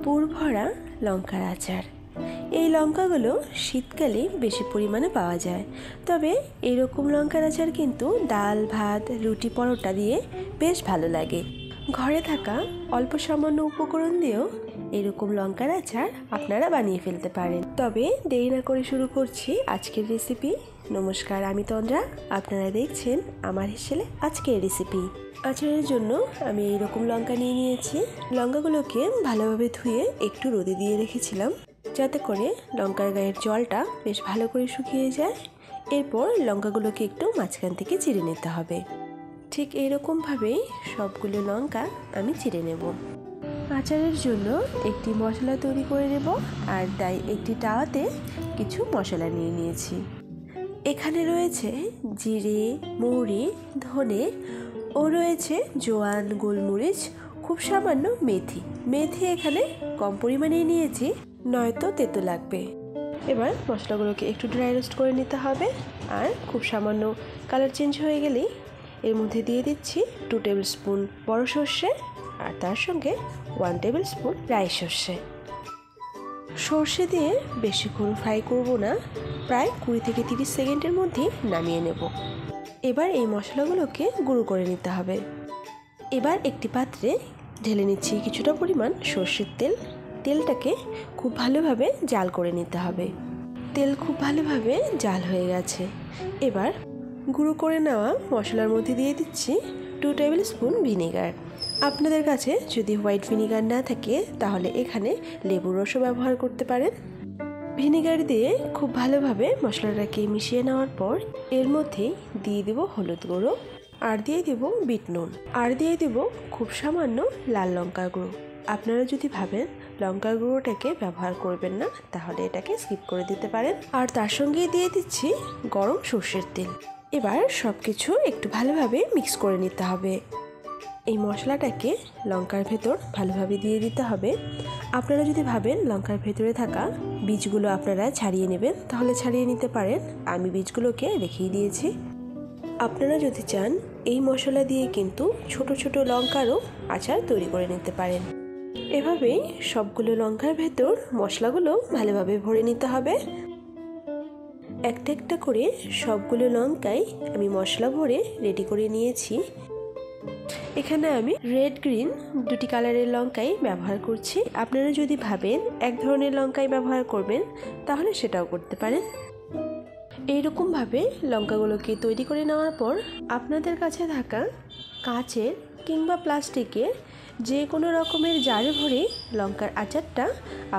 পুর ভরা লঙ্কার আচার। এই লঙ্কাগুলো শীতকালে বেশি পরিমাণে পাওয়া যায়, তবে এরকম লঙ্কার আচার কিন্তু ডাল, ভাত, রুটি, পরোটা দিয়ে বেশ ভালো লাগে। ঘরে থাকা অল্প সামান্য উপকরণ দিয়েও এরকম লঙ্কার আচার আপনারা বানিয়ে ফেলতে পারেন। তবে দেরি না করে শুরু করছি আজকের রেসিপি। নমস্কার, আমি তন্দ্রা, আপনারা দেখছেন আমার হেসেলে আজকের রেসিপি। আচারের জন্য আমি এইরকম লঙ্কা নিয়ে নিয়েছি। লঙ্কাগুলোকে ভালোভাবে ধুয়ে একটু রোদে দিয়ে রেখেছিলাম, যাতে করে লঙ্কার গায়ের জলটা বেশ ভালো করে শুকিয়ে যায়। এরপর লঙ্কাগুলোকে একটু মাঝখান থেকে চিড়ে নিতে হবে। ঠিক এইরকমভাবেই সবগুলো লঙ্কা আমি চিড়ে নেব। আচারের জন্য একটি মশলা তৈরি করে নেব, আর তাই একটি তাওয়াতে কিছু মশলা নিয়ে নিয়েছি। এখানে রয়েছে জিরে, মৌরি, ধনে ও রয়েছে জোয়ান, গোলমরিচ, খুব সামান্য মেথি। মেথি এখানে কম পরিমাণে নিয়েছি, নয়তো তেতো লাগবে। এবার মশলাগুলোকে একটু ড্রাই রোস্ট করে নিতে হবে, আর খুব সামান্য কালার চেঞ্জ হয়ে গেলেই এর মধ্যে দিয়ে দিচ্ছি 2 টেবিল স্পুন বড় সর্ষে, আর তার সঙ্গে 1 টেবিল স্পুন রাই সর্ষে। সর্ষে দিয়ে বেশিক্ষণ ফ্রাই করব না, প্রায় 20 থেকে 30 সেকেন্ডের মধ্যেই নামিয়ে নেব। এবার এই মশলাগুলোকে গুঁড়ো করে নিতে হবে। এবার একটি পাত্রে ঢেলে নিচ্ছি কিছুটা পরিমাণ সর্ষের তেল। তেলটাকে খুব ভালোভাবে জাল করে নিতে হবে। তেল খুব ভালোভাবে জাল হয়ে গেছে। এবার গুঁড়ো করে নেওয়া মশলার মধ্যে দিয়ে দিচ্ছি 2 টেবিল স্পুন ভিনেগার। আপনাদের কাছে যদি হোয়াইট ভিনেগার না থাকে তাহলে এখানে লেবুর রসও ব্যবহার করতে পারেন। ভিনেগার দিয়ে খুব ভালোভাবে মশলাটাকে মিশিয়ে নেওয়ার পর এর মধ্যেই দিয়ে দেব হলুদ গুঁড়ো, আর দিয়ে দেব বিট নুন, আর দিয়ে দেব খুব সামান্য লাল লঙ্কার গুঁড়ো। আপনারা যদি ভাবেন লঙ্কার গুঁড়োটাকে ব্যবহার করবেন না, তাহলে এটাকে স্কিপ করে দিতে পারেন। আর তার সঙ্গে দিয়ে দিচ্ছি গরম সর্ষের তেল। এবার সব কিছু একটু ভালোভাবে মিক্স করে নিতে হবে। এই মশলাটাকে লঙ্কার ভেতর ভালোভাবে দিয়ে দিতে হবে। আপনারা যদি ভাবেন লঙ্কার ভেতরে থাকা বীজগুলো আপনারা ছাড়িয়ে নেবেন, তাহলে ছাড়িয়ে নিতে পারেন। আমি বীজগুলোকে রেখেই দিয়েছি। আপনারা যদি চান এই মশলা দিয়ে কিন্তু ছোট ছোট লঙ্কারও আচার তৈরি করে নিতে পারেন। এভাবেই সবগুলো লঙ্কার ভেতর মশলাগুলো ভালোভাবে ভরে নিতে হবে। একটা একটা করে সবগুলো লঙ্কায় আমি মশলা ভরে রেডি করে নিয়েছি। এখানে আমি রেড, গ্রিন দুটি কালারের লঙ্কাই ব্যবহার করছি। আপনারা যদি ভাবেন এক ধরনের লঙ্কাই ব্যবহার করবেন, তাহলে সেটাও করতে পারেন। এইরকমভাবে লঙ্কাগুলোকে তৈরি করে নেওয়ার পর আপনাদের কাছে থাকা কাচের কিংবা প্লাস্টিকের যে কোনো রকমের জারে ভরে লঙ্কার আচারটা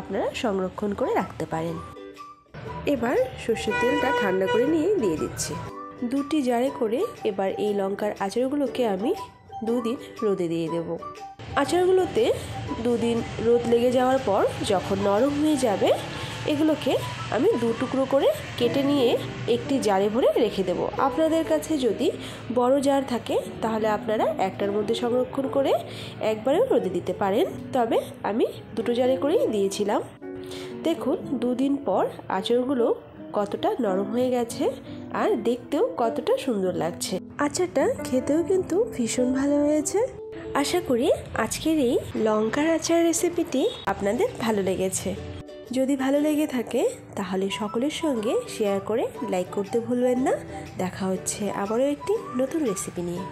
আপনারা সংরক্ষণ করে রাখতে পারেন। এবার সর্ষের তেলটা ঠান্ডা করে নিয়ে দিয়ে দিচ্ছি 2টি জারে করে। এবার এই লঙ্কার আচারগুলোকে আমি 2 দিন রোদে দিয়ে দেব। আচারগুলোতে 2 দিন রোদ লেগে যাওয়ার পর যখন নরম হয়ে যাবে, এগুলোকে আমি 2 টুকরো করে কেটে নিয়ে একটি জারে ভরে রেখে দেব। আপনাদের কাছে যদি বড় জার থাকে তাহলে আপনারা একটার মধ্যে সংরক্ষণ করে একবারেও রোদে দিতে পারেন, তবে আমি 2টো জারে করেই দিয়েছিলাম। দেখুন 2 দিন পর আচারগুলো কতটা নরম হয়ে গেছে, আর দেখতেও কতটা সুন্দর লাগছে। আচারটা খেতেও কিন্তু ভীষণ ভালো হয়েছে। আশা করি আজকের এই লঙ্কার আচার রেসিপিটি আপনাদের ভালো লেগেছে। যদি ভালো লেগে থাকে তাহলে সকলের সঙ্গে শেয়ার করে লাইক করতে ভুলবেন না। দেখা হচ্ছে আবারও একটি নতুন রেসিপি নিয়ে।